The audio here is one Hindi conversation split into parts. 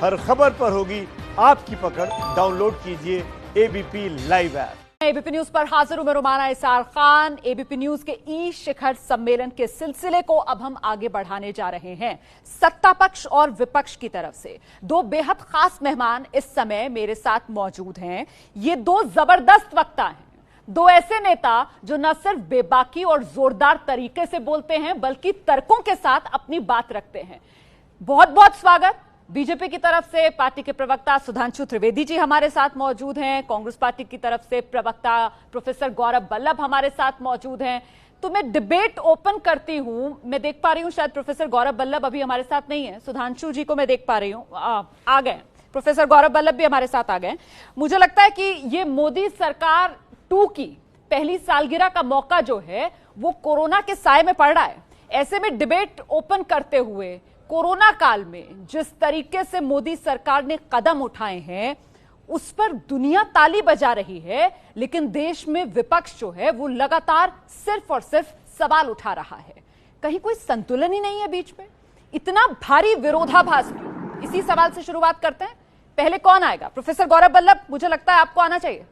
हर खबर पर होगी आपकी पकड़। डाउनलोड कीजिए ABP live app. ABP news पर हाजिर हूं मैं रुमाना इसार खान। एबीपी न्यूज के ई शिखर सम्मेलन के सिलसिले को अब हम आगे बढ़ाने जा रहे हैं। सत्ता पक्ष और विपक्ष की तरफ से दो बेहद खास मेहमान इस समय मेरे साथ मौजूद हैं। ये दो जबरदस्त वक्ता हैं, दो ऐसे नेता जो न सिर्फ बेबाकी और जोरदार तरीके से बोलते हैं बल्कि तर्कों के साथ अपनी बात रखते हैं। बहुत बहुत स्वागत। बीजेपी की तरफ से पार्टी के प्रवक्ता सुधांशु त्रिवेदी जी हमारे साथ मौजूद हैं। कांग्रेस पार्टी की तरफ से प्रवक्ता प्रोफेसर गौरव बल्लभ हमारे साथ मौजूद हैं। तो मैं डिबेट ओपन करती हूं। मैं देख पा रही हूं शायद प्रोफेसर गौरव बल्लभ अभी हमारे साथ नहीं है। सुधांशु जी को मैं देख पा रही हूं, आ गए। प्रोफेसर गौरव बल्लभ भी हमारे साथ आ गए। मुझे लगता है कि ये मोदी सरकार 2 की पहली सालगिरह का मौका जो है वो कोरोना के साए में पड़ रहा है। ऐसे में डिबेट ओपन करते हुए कोरोना काल में जिस तरीके से मोदी सरकार ने कदम उठाए हैं उस पर दुनिया ताली बजा रही है, लेकिन देश में विपक्ष जो है वो लगातार सिर्फ और सिर्फ सवाल उठा रहा है। कहीं कोई संतुलन ही नहीं है बीच में, इतना भारी विरोधाभास भी। इसी सवाल से शुरुआत करते हैं। पहले कौन आएगा? प्रोफेसर गौरव बल्लभ, मुझे लगता है आपको आना चाहिए।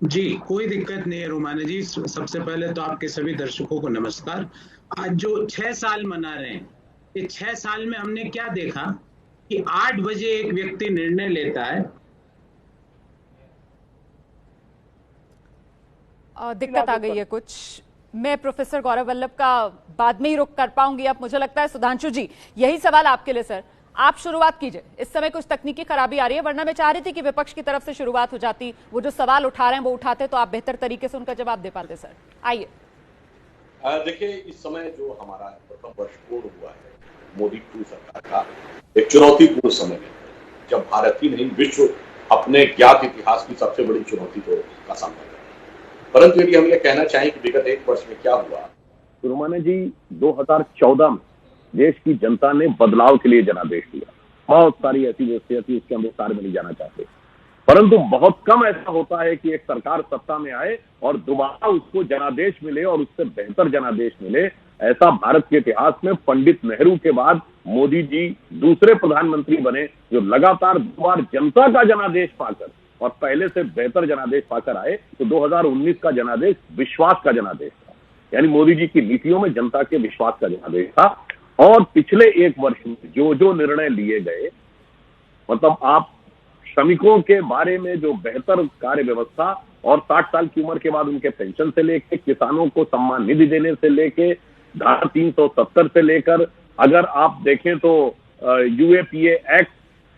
जी, कोई दिक्कत नहीं है रुमाना जी। सबसे पहले तो आपके सभी दर्शकों को नमस्कार। आज जो 6 साल मना रहे हैं, ये 6 साल में हमने क्या देखा कि 8 बजे एक व्यक्ति निर्णय लेता है। दिक्कत आ गई है कुछ। मैं प्रोफेसर गौरव बल्लभ का बाद में ही रुख कर पाऊंगी। अब मुझे लगता है सुधांशु जी यही सवाल आपके लिए। सर आप शुरुआत कीजिए। इस समय कुछ तकनीकी खराबी आ रही है, वरना मैं चाह रही थी कि विपक्ष की तरफ से शुरुआत हो जाती। वो जो सवाल उठा रहे हैं वो उठाते तो आप बेहतर तरीके से उनका जवाब दे पाते। सर आइए। देखिए, इस समय जो हमारा प्रथम वर्ष पूर्ण हुआ है मोदी 2 सरकार का, एक चुनौतीपूर्ण समय है जब भारत ही नहीं विश्व अपने ज्ञात इतिहास की सबसे बड़ी चुनौती का सामना कर रहा है। परंतु यदि हम ये कहना चाहें कि विगत 1 वर्ष में क्या हुआ, रुमाना जी 2014 में देश की जनता ने बदलाव के लिए जनादेश दिया। बहुत सारी ऐसी व्यवस्था थी, उसके हम विस्तार में नहीं जाना चाहते, परंतु बहुत कम ऐसा होता है कि एक सरकार सत्ता में आए और दोबारा उसको जनादेश मिले और उससे बेहतर जनादेश मिले। ऐसा भारत के इतिहास में पंडित नेहरू के बाद मोदी जी दूसरे प्रधानमंत्री बने जो लगातार 2 बार जनता का जनादेश पाकर और पहले से बेहतर जनादेश पाकर आए। तो 2019 का जनादेश विश्वास का जनादेश था, यानी मोदी जी की नीतियों में जनता के विश्वास का जनादेश था। और पिछले 1 वर्ष में जो निर्णय लिए गए, मतलब आप श्रमिकों के बारे में जो बेहतर कार्य व्यवस्था और 60 साल की उम्र के बाद उनके पेंशन से लेके, किसानों को सम्मान निधि देने से लेके, धारा 370 से लेकर, अगर आप देखें तो यूएपीए एक्ट,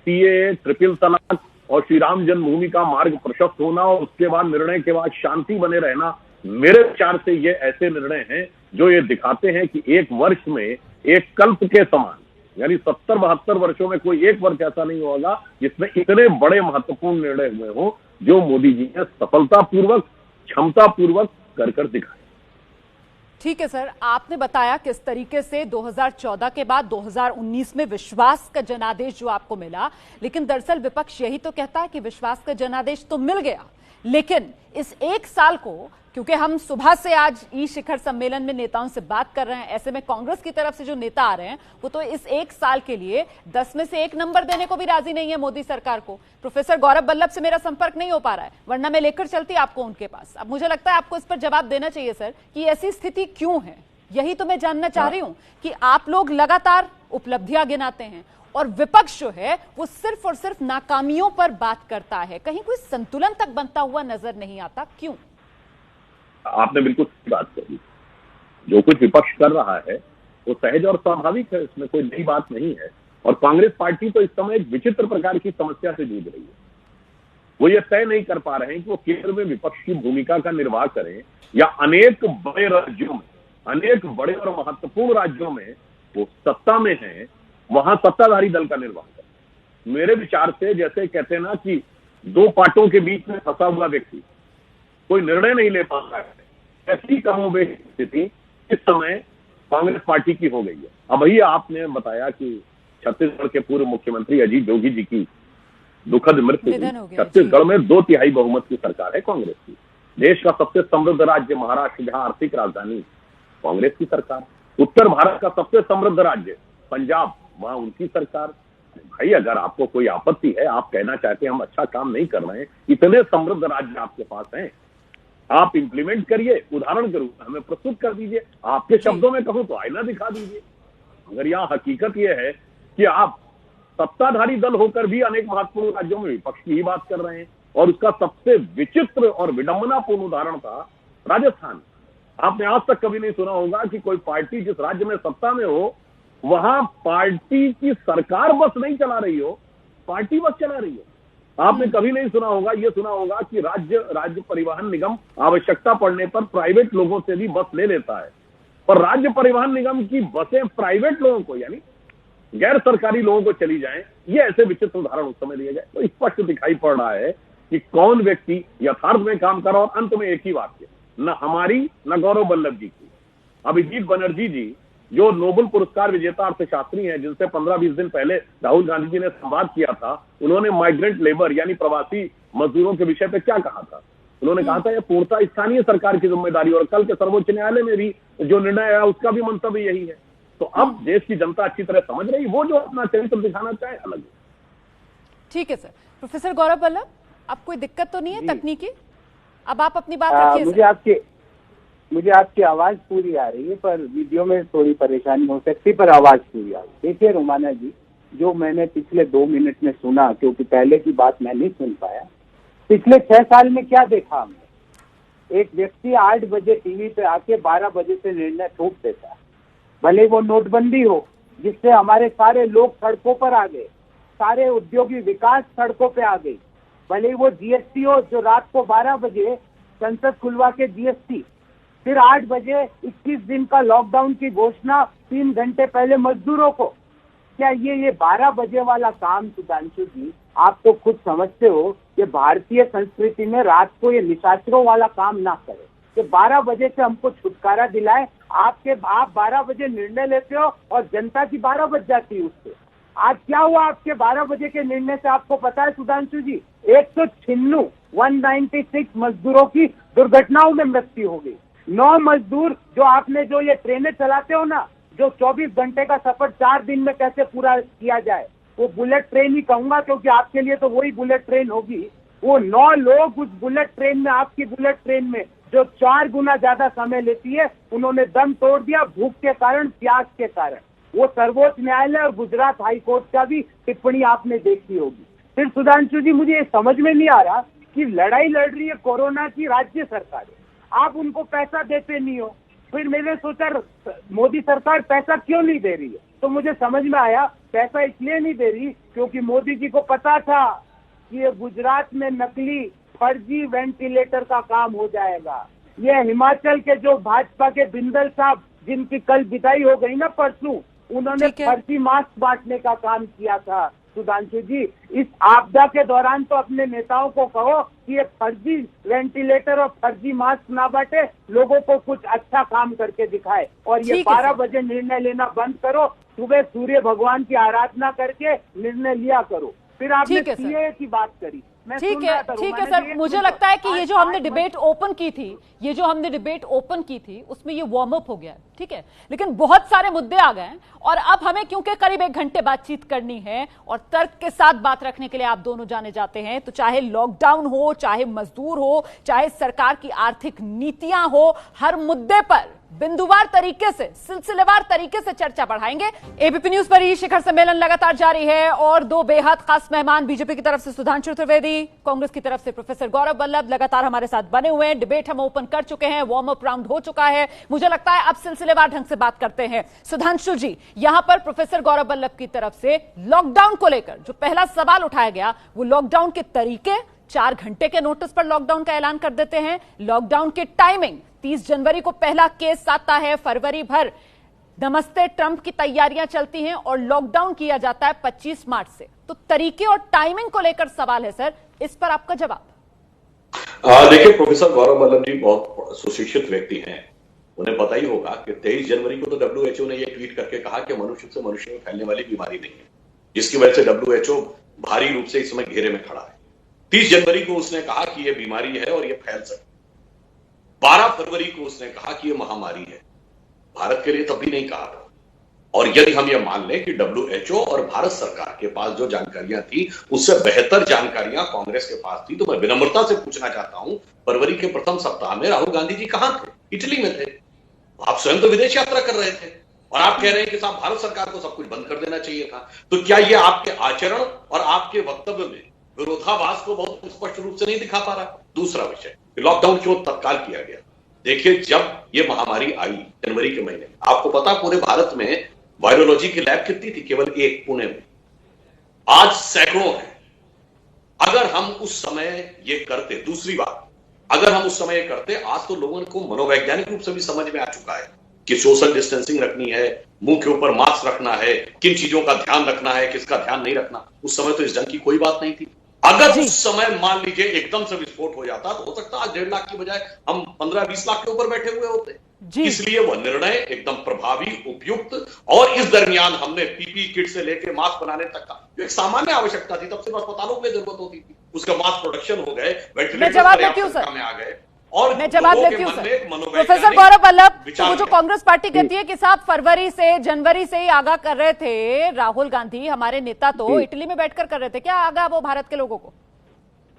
सीएए, ट्रिपल तलाक और श्री राम जन्मभूमि का मार्ग प्रशस्त होना और उसके बाद निर्णय के बाद शांति बने रहना, मेरे विचार से ये ऐसे निर्णय हैं जो ये दिखाते हैं कि 1 वर्ष में एक कल्प के समान, यानी 70-72 वर्षों में कोई एक वर्ष ऐसा नहीं होगा जिसमें इतने बड़े महत्वपूर्ण निर्णय हुए हों जो मोदी जी ने सफलतापूर्वक, क्षमतापूर्वक कर दिखाए। ठीक है सर, आपने बताया किस तरीके से 2014 के बाद 2019 में विश्वास का जनादेश जो आपको मिला, लेकिन दरअसल विपक्ष यही तो कहता है कि विश्वास का जनादेश तो मिल गया, लेकिन इस 1 साल को, क्योंकि हम सुबह से आज ई शिखर सम्मेलन में नेताओं से बात कर रहे हैं, ऐसे में कांग्रेस की तरफ से जो नेता आ रहे हैं वो तो इस 1 साल के लिए 10 में से 1 नंबर देने को भी राजी नहीं है मोदी सरकार को। प्रोफेसर गौरव बल्लभ से मेरा संपर्क नहीं हो पा रहा है, वरना मैं लेकर चलती आपको उनके पास। अब मुझे लगता है आपको इस पर जवाब देना चाहिए सर कि ऐसी स्थिति क्यों है। यही तो मैं जानना चाह रही हूं कि आप लोग लगातार उपलब्धियां गिनाते हैं और विपक्ष जो है वो सिर्फ और सिर्फ नाकामियों पर बात करता है, कहीं कोई संतुलन तक बनता हुआ नजर नहीं आता। क्यों? आपने बिल्कुल सही बात कही। जो कुछ विपक्ष कर रहा है वो सहज और स्वाभाविक है, इसमें कोई नई बात नहीं है। और कांग्रेस पार्टी तो इस समय एक विचित्र प्रकार की समस्या से जूझ रही है। वो ये तय नहीं कर पा रहे हैं कि वो केंद्र में विपक्ष की भूमिका का निर्वाह करें या अनेक बड़े राज्यों में, अनेक बड़े और महत्वपूर्ण राज्यों में वो सत्ता में है, वहां सत्ताधारी दल का निर्वाह करें। मेरे विचार से जैसे कहते हैं ना कि 2 पाटों के बीच में फंसा हुआ व्यक्ति कोई निर्णय नहीं ले पाता है, ऐसी कमोबेश स्थिति इस समय कांग्रेस पार्टी की हो गई है। अब ही आपने बताया कि छत्तीसगढ़ के पूर्व मुख्यमंत्री अजीत जोगी जी की दुखद मृत्यु हुई। छत्तीसगढ़ में 2/3 बहुमत की सरकार है कांग्रेस की। देश का सबसे समृद्ध राज्य महाराष्ट्र, जहां आर्थिक राजधानी, कांग्रेस की सरकार। उत्तर भारत का सबसे समृद्ध राज्य पंजाब, वहां उनकी सरकार। भाई अगर आपको कोई आपत्ति है, आप कहना चाहते हैं हम अच्छा काम नहीं कर रहे हैं, इतने समृद्ध राज्य आपके पास हैं, आप इंप्लीमेंट करिए, उदाहरण के रूप में हमें प्रस्तुत कर दीजिए। आपके शब्दों में कहूं तो आईना दिखा दीजिए। अगर यहाँ हकीकत यह है कि आप सत्ताधारी दल होकर भी अनेक महत्वपूर्ण राज्यों में विपक्ष की ही बात कर रहे हैं, और उसका सबसे विचित्र और विडंबनापूर्ण उदाहरण था राजस्थान। आपने आज तक कभी नहीं सुना होगा कि कोई पार्टी जिस राज्य में सत्ता में हो वहां पार्टी की सरकार बस नहीं चला रही हो, पार्टी बस चला रही हो। आपने कभी नहीं सुना होगा, यह सुना होगा कि राज्य परिवहन निगम आवश्यकता पड़ने पर प्राइवेट लोगों से भी बस ले लेता है, पर राज्य परिवहन निगम की बसें प्राइवेट लोगों को यानी गैर सरकारी लोगों को चली जाएं, ये ऐसे विचित्र उदाहरण उस समय लिए गए। तो स्पष्ट दिखाई पड़ रहा है कि कौन व्यक्ति यथार्थ में काम कर रहा। और अंत में एक ही वाक्य, न हमारी न गौरव वल्लभ जी की, अभिजीत बनर्जी जी जो नोबेल पुरस्कार विजेता अर्थशास्त्री हैं, जिनसे 15-20 दिन पहले राहुल गांधी जी ने संवाद किया था, उन्होंने माइग्रेंट लेबर यानी प्रवासी मजदूरों के विषय पर क्या कहा था? उन्होंने कहा था यह पूर्णतः स्थानीय सरकार की जिम्मेदारी, और कल के सर्वोच्च न्यायालय में भी जो निर्णय आया उसका भी मंतव्य यही है। तो अब देश की जनता अच्छी तरह समझ रही, वो जो अपना चरित्र दिखाना चाहे अलग है। ठीक है सर। प्रोफेसर गौरव वल्लभ, अब कोई दिक्कत तो नहीं है तकनीकी? अब आप अपनी बात रखिए। मुझे आपकी आवाज पूरी आ रही है, पर वीडियो में थोड़ी परेशानी हो सकती है, पर आवाज पूरी आ रही है। देखिए रोमाना जी, जो मैंने पिछले 2 मिनट में सुना, क्योंकि पहले की बात मैं नहीं सुन पाया, पिछले 6 साल में क्या देखा हमने? एक व्यक्ति 8 बजे टीवी पे आके 12 बजे से निर्णय थोप देता है। भले वो नोटबंदी हो जिससे हमारे सारे लोग सड़कों पर आ गए, सारे औद्योगिक विकास सड़कों पे आ गई, भले वो जीएसटी हो जो रात को 12 बजे संसद खुलवा के जीएसटी, फिर 8 बजे 21 दिन का लॉकडाउन की घोषणा 3 घंटे पहले मजदूरों को। क्या ये 12 बजे वाला काम सुधांशु जी, आप तो खुद समझते हो कि भारतीय संस्कृति में रात को ये निशाचरों वाला काम ना करे, कि 12 बजे से हमको छुटकारा दिलाए। आप 12 बजे निर्णय लेते हो और जनता की 12 बज जाती है उससे। आज क्या हुआ आपके 12 बजे के निर्णय से, आपको पता है सुधांशु जी? 196 मजदूरों की दुर्घटनाओं में मृत्यु हो गई। 9 मजदूर जो ये ट्रेनें चलाते हो ना, जो 24 घंटे का सफर 4 दिन में कैसे पूरा किया जाए, वो बुलेट ट्रेन ही कहूंगा, क्योंकि आपके लिए तो वही बुलेट ट्रेन होगी। वो 9 लोग उस बुलेट ट्रेन में, आपकी बुलेट ट्रेन में जो 4 गुना ज्यादा समय लेती है, उन्होंने दम तोड़ दिया भूख के कारण, प्यास के कारण। वो सर्वोच्च न्यायालय और गुजरात हाई कोर्ट का भी टिप्पणी आपने देखी होगी। फिर सुधांशु जी, मुझे ये समझ में नहीं आ रहा कि लड़ाई लड़ रही है कोरोना की राज्य सरकार, आप उनको पैसा देते नहीं हो। फिर मैंने सोचा मोदी सरकार पैसा क्यों नहीं दे रही है, तो मुझे समझ में आया पैसा इसलिए नहीं दे रही क्योंकि मोदी जी को पता था कि ये गुजरात में नकली फर्जी वेंटिलेटर का काम हो जाएगा। ये हिमाचल के जो भाजपा के बिंदल साहब, जिनकी कल विदाई हो गई ना परसों, उन्होंने फर्जी मास्क बांटने का काम किया था। सुधांशु जी, इस आपदा के दौरान तो अपने नेताओं को कहो कि ये फर्जी वेंटिलेटर और फर्जी मास्क ना बांटे, लोगों को कुछ अच्छा काम करके दिखाए। और ये 12 बजे निर्णय लेना बंद करो, सुबह सूर्य भगवान की आराधना करके निर्णय लिया करो। फिर आपने सीएए की बात करी, ठीक है सर। मुझे लगता है कि ये जो हमने डिबेट ओपन की थी, उसमें ये वार्म अप हो गया, ठीक है, लेकिन बहुत सारे मुद्दे आ गए हैं और अब हमें क्योंकि करीब 1 घंटे बातचीत करनी है और तर्क के साथ बात रखने के लिए आप दोनों जाने जाते हैं, तो चाहे लॉकडाउन हो, चाहे मजदूर हो, चाहे सरकार की आर्थिक नीतियां हो, हर मुद्दे पर बिंदुवार तरीके से, सिलसिलेवार तरीके से चर्चा बढ़ाएंगे। एबीपी न्यूज पर ही शिखर सम्मेलन लगातार जारी है और 2 बेहद खास मेहमान, बीजेपी की तरफ से सुधांशु त्रिवेदी, कांग्रेस की तरफ से प्रोफेसर गौरव वल्लभ लगातार हमारे साथ बने हुए हैं। डिबेट हम ओपन कर चुके हैं, वार्म अप राउंड हो चुका है। मुझे लगता है अब सिलसिलेवार ढंग से बात करते हैं। सुधांशु जी, यहां पर प्रोफेसर गौरव वल्लभ की तरफ से लॉकडाउन को लेकर जो पहला सवाल उठाया गया, वो लॉकडाउन के तरीके, 4 घंटे के नोटिस पर लॉकडाउन का ऐलान कर देते हैं, लॉकडाउन की टाइमिंग, 30 जनवरी को पहला केस आता है, फरवरी भर नमस्ते ट्रंप की तैयारियां चलती हैं और लॉकडाउन किया जाता है 25 मार्च से। तो तरीके और टाइमिंग को लेकर सवाल है सर, इस पर आपका जवाब। देखिए, प्रोफेसर गौरव वल्लभ जी बहुत सुशिक्षित व्यक्ति हैं, उन्हें पता ही होगा कि 23 जनवरी को तो WHO ने यह ट्वीट करके कहा कि मनुष्य से मनुष्य में फैलने वाली बीमारी नहीं है, जिसकी वजह से WHO भारी रूप से इस समय घेरे में खड़ा है। 30 जनवरी को उसने कहा कि यह बीमारी है और यह फैल सकती है। 12 फरवरी को उसने कहा कि यह महामारी है। भारत के लिए तब भी नहीं कहा था। और यदि हम यह मान लें कि WHO और भारत सरकार के पास जो जानकारियां थी उससे बेहतर जानकारियां कांग्रेस के पास थी, तो मैं विनम्रता से पूछना चाहता हूं, फरवरी के प्रथम सप्ताह में राहुल गांधी जी कहां थे? इटली में थे। आप स्वयं तो विदेश यात्रा कर रहे थे और आप कह रहे हैं कि साहब भारत सरकार को सब कुछ बंद कर देना चाहिए था। तो क्या यह आपके आचरण और आपके वक्तव्य में विरोधाभास को बहुत स्पष्ट रूप से नहीं दिखा पा रहा? दूसरा विषय, लॉकडाउन क्यों तत्काल किया गया? देखिए, जब ये महामारी आई जनवरी के महीने में, आपको पता पूरे भारत में वायरोलॉजी की लैब कितनी थी? केवल एक, पुणे में। आज सैकड़ों है। अगर हम उस समय ये करते, दूसरी बात, अगर हम उस समय ये करते, आज तो लोगों को मनोवैज्ञानिक रूप से भी समझ में आ चुका है कि सोशल डिस्टेंसिंग रखनी है, मुंह के ऊपर मास्क रखना है, किन चीजों का ध्यान रखना है, किसका ध्यान नहीं रखना। उस समय तो इस ढंग की कोई बात नहीं थी। अगर उस समय मान लीजिए एकदम से विस्फोट हो जाता तो हो सकता आज 1.5 लाख की बजाय हम 15-20 लाख के ऊपर बैठे हुए होते। इसलिए वह निर्णय एकदम प्रभावी, उपयुक्त, और इस दरमियान हमने पीपी किट से लेकर मास्क बनाने तक का जो एक सामान्य आवश्यकता थी, तब से अस्पतालों में जरूरत होती थी, उसका मास प्रोडक्शन हो गए, वेंटिलेटर में आ गए, और मैं जवाब लेती हूँ सर। प्रोफेसर गौरव वल्लभ, तो जो कांग्रेस पार्टी कहती है कि साहब फरवरी से, जनवरी से ही आगाह कर रहे थे राहुल गांधी, हमारे नेता तो इटली में बैठकर कर रहे थे, क्या आगाह वो भारत के लोगों को?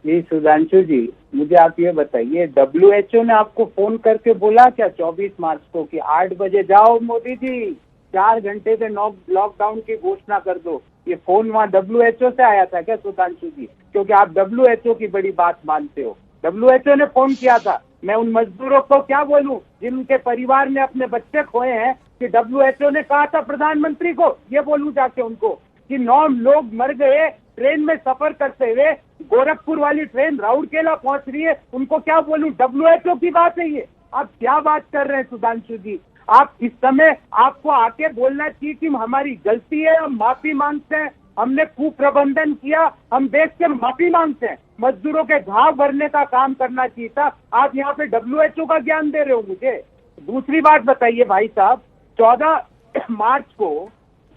जी सुधांशु जी, मुझे आप ये बताइए, WHO ने आपको फोन करके बोला क्या 24 मार्च को कि 8 बजे जाओ मोदी जी, 4 घंटे से लॉकडाउन की घोषणा कर दो? ये फोन वहाँ WHO से आया था क्या सुधांशु जी? क्योंकि आप WHO की बड़ी बात मानते हो। WHO ने फोन किया था। मैं उन मजदूरों को क्या बोलूं जिनके परिवार ने अपने बच्चे खोए हैं कि WHO ने कहा था प्रधानमंत्री को, ये बोलूं जाके उनको कि 9 लोग मर गए ट्रेन में सफर करते हुए, गोरखपुर वाली ट्रेन राउरकेला पहुंच रही है, उनको क्या बोलूं? WHO की बात है ये। आप क्या बात कर रहे हैं सुधांशु जी? आप इस समय आपको आके बोलना चाहिए कि हमारी गलती है, हम माफी मांगते हैं, हमने कुप्रबंधन किया, हम देश से माफी मांगते हैं। मजदूरों के घाव भरने का काम करना चाहिए था। आप यहाँ पे WHO का ज्ञान दे रहे हो मुझे। दूसरी बात बताइए भाई साहब, 14 मार्च को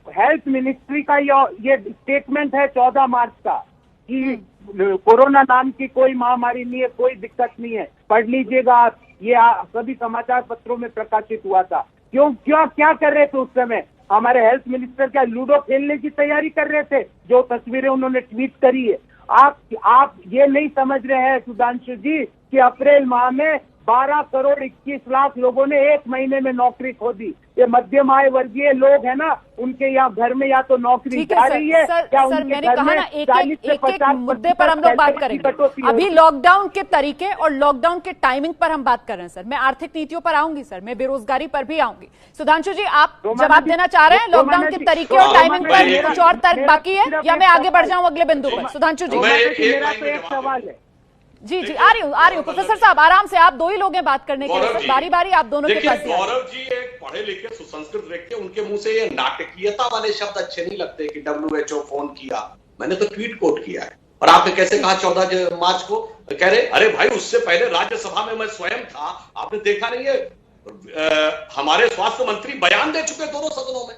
हेल्थ मिनिस्ट्री का ये स्टेटमेंट है 14 मार्च का कि कोरोना नाम की कोई महामारी नहीं है, कोई दिक्कत नहीं है, पढ़ लीजिएगा आप, ये सभी समाचार पत्रों में प्रकाशित हुआ था। क्या कर रहे थे उस समय हमारे हेल्थ मिनिस्टर? क्या लूडो खेलने की तैयारी कर रहे थे? जो तस्वीरें उन्होंने ट्वीट करी है। आप ये नहीं समझ रहे हैं सुधांशु जी कि अप्रैल माह में 12 करोड़ 21 लाख लोगों ने 1 महीने में नौकरी खो दी। ये मध्यम आय वर्गीय लोग है ना, उनके यहाँ घर में या तो नौकरी जा रही है, क्या सर, मैंने कहा ना एक मुद्दे पर हम लोग बात करेंगे। अभी लॉकडाउन के तरीके और लॉकडाउन के टाइमिंग पर हम बात कर रहे हैं सर। मैं आर्थिक नीतियों पर आऊंगी सर, मैं बेरोजगारी पर भी आऊंगी। सुधांशु जी, आप जवाब देना चाह रहे हैं लॉकडाउन के तरीके और टाइमिंग पर? कुछ और तर्क बाकी है या मैं आगे बढ़ जाऊं अगले बिंदु पर? सुधांशु जी, मेरा तो एक सवाल है। जी आ रही हूँ। प्रोफेसर साहब आराम से, आप 2 ही लोग हैं बात करने के लिए, बारी बारी आप दोनों के पास। गौरव जी एक पढ़े लिखे सुसंस्कृत व्यक्ति, उनके मुंह से ये नाटकीयता वाले शब्द अच्छे नहीं लगते कि WHO फोन किया। मैंने तो ट्वीट कोट किया है। और आपने कैसे कहा 14 मार्च को? कह रहे अरे भाई उससे पहले राज्यसभा में मैं स्वयं था, आपने देखा नहीं है? हमारे स्वास्थ्य मंत्री बयान दे चुके दोनों सदनों में,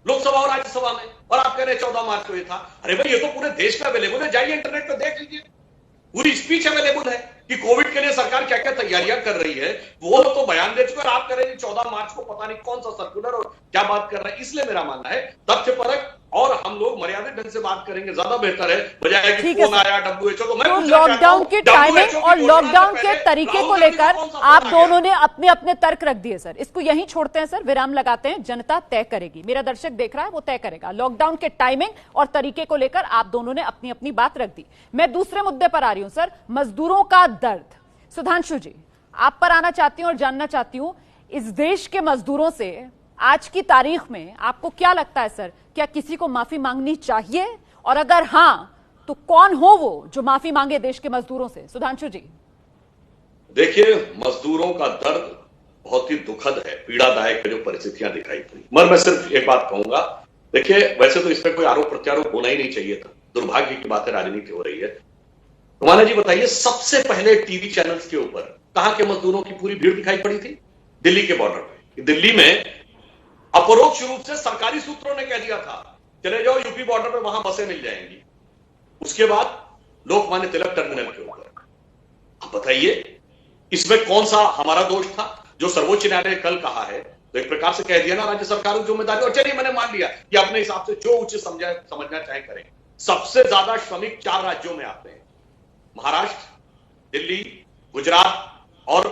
लोकसभा और राज्यसभा में, और आप कह रहे 14 मार्च को ये था। अरे भाई ये तो पूरे देश में अवेलेबल है, जाइए इंटरनेट पर देख लीजिए, पूरी स्पीच अवेलेबल है कि कोविड के लिए सरकार क्या क्या तैयारियां कर रही है। वो तो बयान दे चुके, आप कह रहे हैं 14 मार्च को पता नहीं कौन सा सर्कुलर और क्या बात कर रहे हैं। इसलिए मेरा मानना है तथ्यपरक और हम लोग मर्यादित ढंग से बात करेंगे, ज्यादा बेहतर है, बजाय कि फोन आया WHO को। मैं लॉकडाउन की टाइमिंग और लॉकडाउन के तरीके को लेकर आप दोनों ने अपने अपने तर्क रख दिए सर। इसको यहीं छोड़ते हैं सर, विराम लगाते हैं, जनता तय करेगी। मेरा दर्शक देख रहा है, वो तय करेगा। लॉकडाउन के टाइमिंग और तरीके को लेकर आप दोनों ने अपनी अपनी बात रख दी। मैं दूसरे मुद्दे पर आ रही हूं सर, मजदूरों का दर्द। सुधांशु जी, आप पर आना चाहती हूं और जानना चाहती हूं, इस देश के मजदूरों से आज की तारीख में आपको क्या लगता है सर, क्या किसी को माफी मांगनी चाहिए? और अगर हां तो कौन हो वो जो माफी मांगे देश के मजदूरों से? सुधांशु जी, देखिए, मजदूरों का दर्द बहुत ही दुखद है, पीड़ादायक है जो परिस्थितियां दिखाई पड़ी। मगर मैं सिर्फ एक बात कहूंगा, देखिए वैसे तो इस पर कोई आरोप प्रत्यारोप होना ही नहीं चाहिए था, दुर्भाग्य की बात है, राजनीति हो रही है। रुमाना जी बताइए, सबसे पहले टीवी चैनल्स के ऊपर कहां के मजदूरों की पूरी भीड़ दिखाई पड़ी थी? दिल्ली के बॉर्डर पे। दिल्ली में अपरोक्ष रूप से सरकारी सूत्रों ने कह दिया था चले जाओ यूपी बॉर्डर पे, वहां बसें मिल जाएंगी। उसके बाद लोकमान्य तिलक टर्मिनल के ऊपर। अब बताइए इसमें कौन सा हमारा दोष था? जो सर्वोच्च न्यायालय ने कल कहा है तो एक प्रकार से कह दिया ना राज्य सरकारों की जिम्मेदारी, और चलिए मैंने मान लिया कि अपने हिसाब से जो उचित समझना चाहे करें। सबसे ज्यादा श्रमिक 4 राज्यों में आते हैं, महाराष्ट्र, दिल्ली, गुजरात और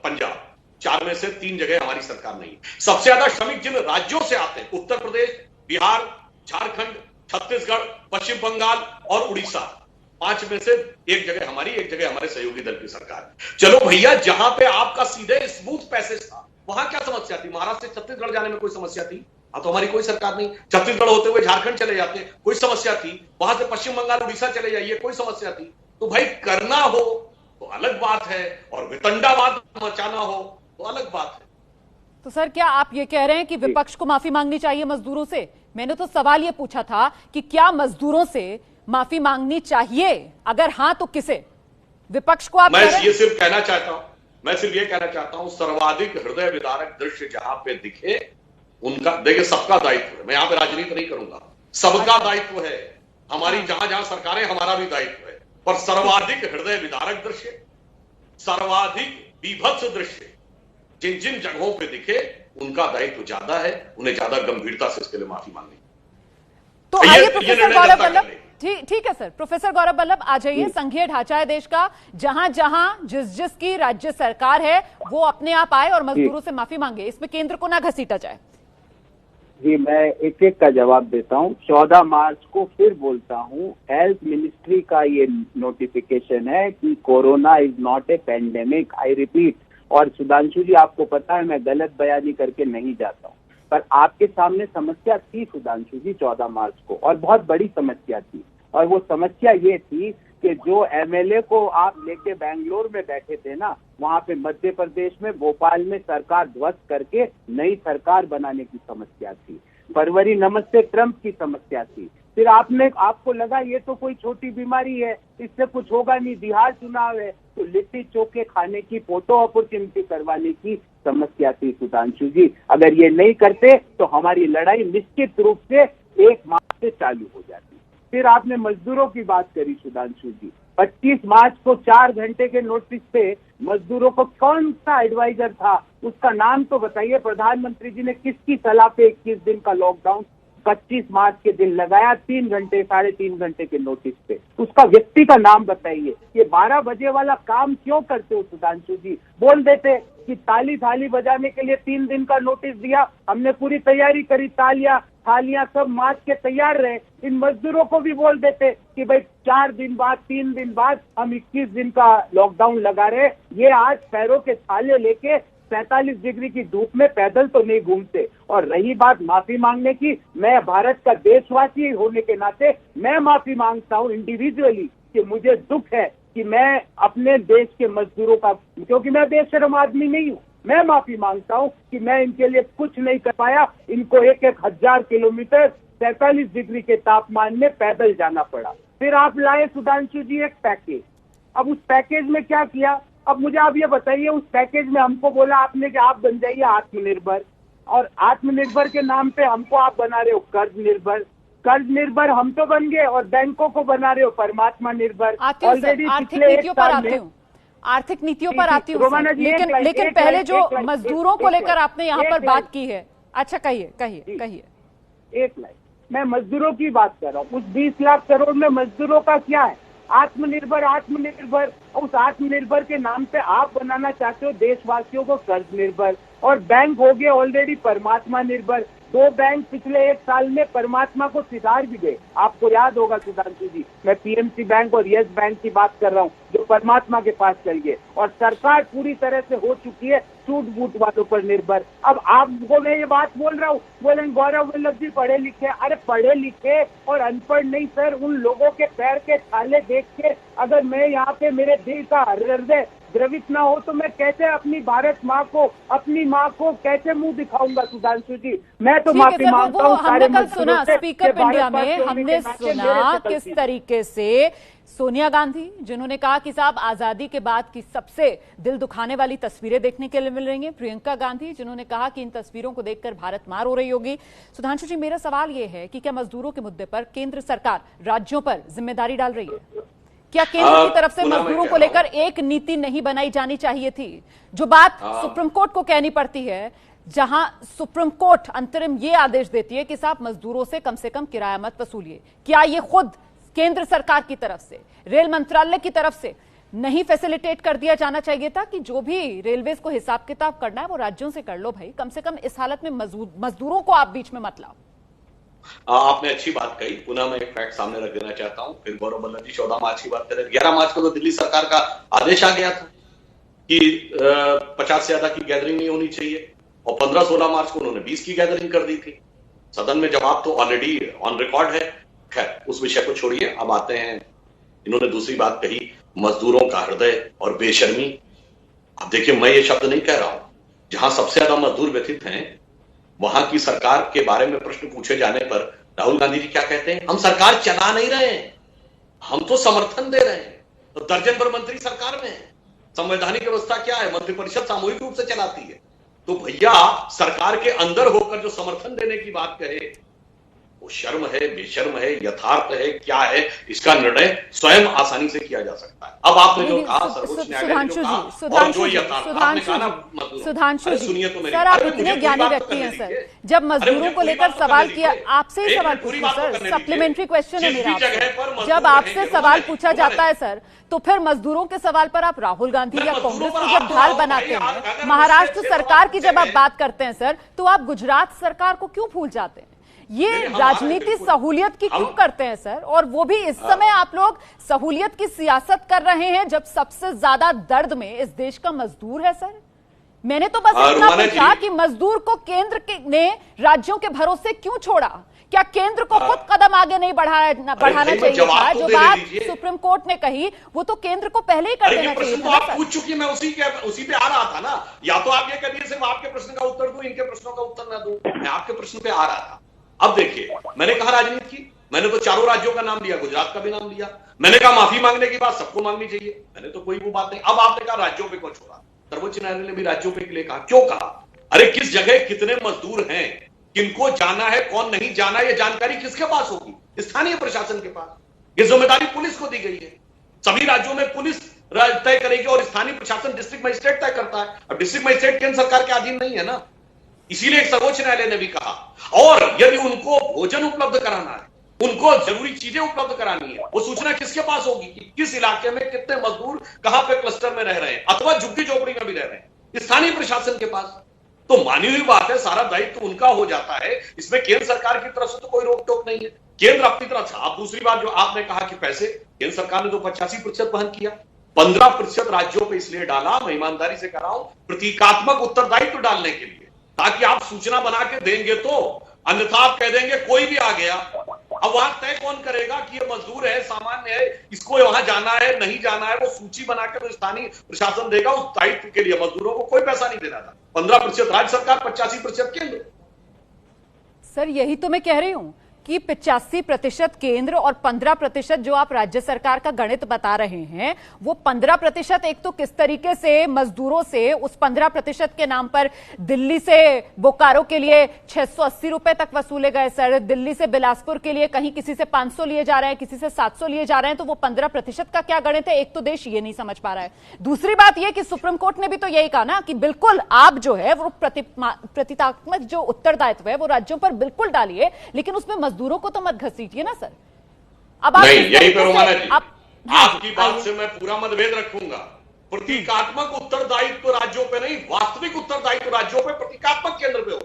पंजाब। 4 में से 3 जगह हमारी सरकार नहीं। सबसे ज्यादा श्रमिक जिन राज्यों से आते हैं, उत्तर प्रदेश, बिहार, झारखंड, छत्तीसगढ़, पश्चिम बंगाल और उड़ीसा। 5 में से 1 जगह हमारी, 1 जगह हमारे सहयोगी दल की सरकार। चलो भैया, जहां पे आपका सीधे स्मूथ पैसेज था वहां क्या समस्या थी? महाराष्ट्र से छत्तीसगढ़ जाने में कोई समस्या थी? अब तो हमारी कोई सरकार नहीं। छत्तीसगढ़ होते हुए झारखंड चले जाते, कोई समस्या थी? वहां से पश्चिम बंगाल, उड़ीसा चले जाइए, कोई समस्या थी? तो भाई करना हो तो अलग बात है, और वितंडावाद मचाना हो तो अलग बात है। तो सर, क्या आप ये कह रहे हैं कि विपक्ष को माफी मांगनी चाहिए मजदूरों से? मैंने तो सवाल ये पूछा था कि क्या मजदूरों से माफी मांगनी चाहिए, अगर हां तो किसे? विपक्ष को आप मैं ये सिर्फ कहना चाहता हूं, सर्वाधिक हृदय विदारक दृश्य जहां पे दिखे उनका, देखिए सबका दायित्व है, मैं यहां पे राजनीति नहीं करूंगा, सबका दायित्व है, हमारी जहां जहां सरकारें, हमारा भी दायित्व है, पर सर्वाधिक हृदय विदारक दृश्य, सर्वाधिक बीभत्स दृश्य जिन जिन जगहों पे दिखे उनका दायित्व ज्यादा है, उन्हें ज्यादा गंभीरता से इसके लिए माफी मांगनी। तो आइए प्रोफेसर गौरव वल्लभ, ठीक है सर, प्रोफेसर गौरव वल्लभ आ जाइए। संघीय ढांचा है देश का, जहां जहां जिस की राज्य सरकार है वो अपने आप आए और मजदूरों से माफी मांगे, इसमें केंद्र को ना घसीटा जाए। जी, मैं एक एक का जवाब देता हूं। 14 मार्च को फिर बोलता हूं, हेल्थ मिनिस्ट्री का ये नोटिफिकेशन है कि corona is not a pandemic, I repeat. और सुधांशु जी, आपको पता है मैं गलत बयानी करके नहीं जाता हूं, पर आपके सामने समस्या थी सुधांशु जी 14 मार्च को, और बहुत बड़ी समस्या थी। और वो समस्या ये थी कि जो एमएलए को आप लेके बेंगलोर में बैठे थे ना, वहां पे मध्य प्रदेश में, भोपाल में सरकार ध्वस्त करके नई सरकार बनाने की समस्या थी। फरवरी नमस्ते ट्रंप की समस्या थी। फिर आपको लगा ये तो कोई छोटी बीमारी है, इससे कुछ होगा नहीं, बिहार चुनाव है, तो लिट्टी चोखे खाने की, फोटो अपॉर्चुनिटी करवाने की समस्या थी सुधांशु जी। अगर ये नहीं करते तो हमारी लड़ाई निश्चित रूप से 1 मार्च से चालू हो जाती। फिर आपने मजदूरों की बात करी सुधांशु जी। 25 मार्च को 4 घंटे के नोटिस पे मजदूरों को कौन सा एडवाइजर था, उसका नाम तो बताइए। प्रधानमंत्री जी ने किसकी सलाह पे 21 दिन का लॉकडाउन 25 मार्च के दिन लगाया, 3 घंटे 3.5 घंटे के नोटिस पे? उसका व्यक्ति का नाम बताइए। ये 12 बजे वाला काम क्यों करते हो सुधांशु जी? बोल देते कि थाली बजाने के लिए 3 दिन का नोटिस दिया, हमने पूरी तैयारी करी, थालियां सब मार्च के तैयार रहे। इन मजदूरों को भी बोल देते कि भाई 4 दिन बाद, 3 दिन बाद हम 21 दिन का लॉकडाउन लगा रहे। ये आज पैरों के थाले लेके 47 डिग्री की धूप में पैदल तो नहीं घूमते। और रही बात माफी मांगने की, मैं भारत का देशवासी होने के नाते मैं माफी मांगता हूं इंडिविजुअली, कि मुझे दुख है कि मैं अपने देश के मजदूरों का, क्योंकि मैं बेशर्म आदमी नहीं हूं, मैं माफी मांगता हूं कि मैं इनके लिए कुछ नहीं कर पाया। इनको 1-1 हजार किलोमीटर 47 डिग्री के तापमान में पैदल जाना पड़ा। फिर आप लाए सुधांशु जी एक पैकेज। अब उस पैकेज में क्या किया? अब मुझे आप ये बताइए, उस पैकेज में हमको बोला आपने कि आप बन जाइए आत्मनिर्भर, और आत्मनिर्भर के नाम पे हमको आप बना रहे हो कर्ज निर्भर हम तो बन गए, और बैंकों को बना रहे हो परमात्मा निर्भर। ऑलरेडी आर्थिक नीतियों पर आती हूँ लेकिन पहले जो मजदूरों को लेकर आपने यहाँ पर बात की है, अच्छा कहिए। एक लाइन, मैं मजदूरों की बात कर रहा हूँ। उस 20 लाख करोड़ में मजदूरों का क्या है? आत्मनिर्भर। उस आत्मनिर्भर के नाम पे आप बनाना चाहते हो देशवासियों को कर्ज निर्भर, और बैंक हो गए ऑलरेडी परमात्मा निर्भर। 2 बैंक पिछले 1 साल में परमात्मा को सिधार भी गए। आपको याद होगा सुधांशु जी, मैं पीएमसी बैंक और यस बैंक की बात कर रहा हूँ, जो परमात्मा के पास चल गए। और सरकार पूरी तरह से हो चुकी है सूट बूट वालों पर निर्भर। अब आपको मैं ये बात बोल रहा हूँ, बोले गौरव वल्लभ जी पढ़े लिखे। अरे पढ़े लिखे और अनपढ़ नहीं सर, उन लोगों के पैर के छाले देख के अगर मैं यहाँ पे मेरे दिल का हृदय द्रवित ना हो तो मैं कैसे अपनी भारत माँ को, अपनी माँ को कैसे मुंह दिखाऊंगा सुधांशु जी? मैं तो माफी मांगता हूँ। हमने कल सुना स्पीकअप इंडिया में, हमने सुना किस तरीके से सोनिया गांधी, जिन्होंने कहा कि साहब आजादी के बाद की सबसे दिल दुखाने वाली तस्वीरें देखने के लिए मिल रही हैं, प्रियंका गांधी, जिन्होंने कहा कि इन तस्वीरों को देखकर भारत मार हो रही होगी। सुधांशु जी, मेरा सवाल यह है कि क्या मजदूरों के मुद्दे पर केंद्र सरकार राज्यों पर जिम्मेदारी डाल रही है? क्या केंद्र की तरफ से मजदूरों को लेकर एक नीति नहीं बनाई जानी चाहिए थी? जो बात सुप्रीम कोर्ट को कहनी पड़ती है, जहां सुप्रीम कोर्ट अंतरिम ये आदेश देती है कि साहब मजदूरों से कम किराया मत वसूलिए, क्या ये खुद केंद्र सरकार की तरफ से, रेल मंत्रालय की तरफ से नहीं फैसिलिटेट कर दिया जाना चाहिए था कि जो भी रेलवेज को हिसाब किताब करना है वो राज्यों से कर लो भाई, कम से कम इस हालत में मजदूरों को आप बीच में मत लाओ। आपने अच्छी बात कही। पुनः मैं एक फैक्ट सामने रख देना चाहता हूं। फिर गौरव बल्लभ जी 14 मार्च की बात करें, 11 मार्च को तो दिल्ली सरकार का आदेश आ गया था कि 50 से ज्यादा की गैदरिंग नहीं होनी चाहिए, और 15-16 मार्च को उन्होंने 20 की गैदरिंग कर दी थी। सदन में जवाब तो ऑलरेडी ऑन रिकॉर्ड है। खैर, उस विषय को छोड़िए, अब आते हैं, इन्होंने दूसरी बात कही, मजदूरों का हृदय और बेशर्मी। अब देखिए, मैं ये शब्द नहीं कह रहा हूं, जहां सबसे ज्यादा मजदूर व्यथित हैं वहां की सरकार के बारे में प्रश्न पूछे जाने पर राहुल गांधी जी क्या कहते हैं? हम सरकार चला नहीं रहे हैं, हम तो समर्थन दे रहे हैं। तो दर्जन भर मंत्री सरकार में है। संवैधानिक व्यवस्था क्या है? मंत्रिपरिषद सामूहिक रूप से चलाती है। तो भैया, सरकार के अंदर होकर जो समर्थन देने की बात कहे, वो शर्म है, बेशर्म है, यथार्थ है, क्या है, इसका निर्णय स्वयं आसानी से किया जा सकता है। अब आपने जो कहा सर्वोच्च न्यायालय ने जो कहा, और जो यथार्थ आपने कहा ना, सुधांशु जी, सुनिए तो मेरी, सर आप इतने ज्ञानी व्यक्ति हैं सर, जब मजदूरों को लेकर सवाल किया, आपसे ही सवाल पूछा सर, सप्लीमेंट्री क्वेश्चन है मेरा आपसे, जब आपसे सवाल पूछा जाता है सर, तो फिर मजदूरों के सवाल पर आप राहुल गांधी या कांग्रेस को जब ढाल बनाते हैं, महाराष्ट्र सरकार की जब आप बात करते हैं सर, तो आप गुजरात सरकार को क्यों भूल जाते हैं? ये राजनीति सहूलियत की क्यों करते हैं सर? और वो भी इस समय आप लोग सहूलियत की सियासत कर रहे हैं जब सबसे ज्यादा दर्द में इस देश का मजदूर है सर। मैंने तो बस इतना पूछा कि मजदूर को केंद्र ने राज्यों के भरोसे क्यों छोड़ा? क्या केंद्र को खुद कदम आगे नहीं बढ़ाना चाहिए था? जो बात सुप्रीम कोर्ट ने कही वो तो केंद्र को पहले ही कर देना चाहिए था। आप पूछ चुकी, मैं उसी पे आ रहा था ना। या तो आप ये करिए सिर्फ आपके प्रश्न का उत्तर दूं, इनके प्रश्नों का उत्तर ना दूं, मैं आपके प्रश्न पे आ रहा था। अब देखिए, मैंने कहा राजनीति की, मैंने तो चारों राज्यों का नाम लिया, गुजरात का भी नाम लिया। मैंने कहा माफी मांगने की बात सबको मांगनी चाहिए, मैंने तो कोई वो बात नहीं। अब आपने कहा राज्यों पे को छोड़ा, सर्वोच्च न्यायालय ने भी राज्यों पे के लिए कहा। क्यों कहा? अरे किस जगह कितने मजदूर हैं, किनको जाना है, कौन नहीं जाना, ये जानकारी किसके पास होगी? स्थानीय प्रशासन के पास। ये जिम्मेदारी पुलिस को दी गई है। सभी राज्यों में पुलिस तय करेगी और स्थानीय प्रशासन डिस्ट्रिक्ट मजिस्ट्रेट तय करता है। अब डिस्ट्रिक्ट मजिस्ट्रेट केंद्र सरकार के अधीन नहीं है ना, इसीलिए सर्वोच्च न्यायालय ने भी कहा। और यदि उनको भोजन उपलब्ध कराना है, उनको जरूरी चीजें उपलब्ध करानी है, वो सूचना किसके पास होगी कि किस इलाके में कितने मजदूर कहां पे क्लस्टर में रह रहे हैं, अथवा झुग्गी झोपड़ी में भी रह रहे हैं? स्थानीय प्रशासन के पास। तो मानी हुई बात है, सारा दायित्व तो उनका हो जाता है, इसमें केंद्र सरकार की तरफ से तो कोई रोक टोक नहीं है। केंद्र अपनी तरफ से। आप दूसरी बात जो आपने कहा कि पैसे केंद्र सरकार ने तो 85% वहन किया, 15% राज्यों पे इसलिए डाला, मैं ईमानदारी से कह रहा हूं, प्रतीकात्मक उत्तरदायित्व डालने के लिए, ताकि आप सूचना बना के देंगे तो, अन्यथा आप कह देंगे कोई भी आ गया। अब वहां तय कौन करेगा कि ये मजदूर है, सामान्य है, इसको वहां जाना है नहीं जाना है? वो सूची बना के तो स्थानीय प्रशासन देगा। उस दायित्व के लिए मजदूरों को कोई पैसा नहीं देना था। 15% राज्य सरकार, 85% केंद्र। सर यही तो मैं कह रही हूं कि 85% केंद्र और 15% जो आप राज्य सरकार का गणित बता रहे हैं, वो 15% एक तो किस तरीके से मजदूरों से उस 15% के नाम पर दिल्ली से बोकारो के लिए 680 रुपए तक वसूले गए सर, दिल्ली से बिलासपुर के लिए कहीं किसी से 500 लिए जा रहे हैं, किसी से 700 लिए जा रहे हैं, तो वो 15% का क्या गणित है? एक तो देश ये नहीं समझ पा रहा है। दूसरी बात यह कि सुप्रीम कोर्ट ने भी तो यही कहा ना कि बिल्कुल आप जो है वो प्रतीकात्मक जो उत्तरदायित्व है वो राज्यों पर बिल्कुल डालिए, लेकिन उसमें मजदूरों को तो मत घसीटिए ना सर। अब नहीं, यही पे रोमाना जी, आपकी बात से मैं पूरा मतभेद रखूंगा। प्रतीकात्मक उत्तरदायित्व राज्यों पे नहीं, वास्तविक उत्तरदायित्व राज्यों पे, प्रतीकात्मक केंद्र पे हो।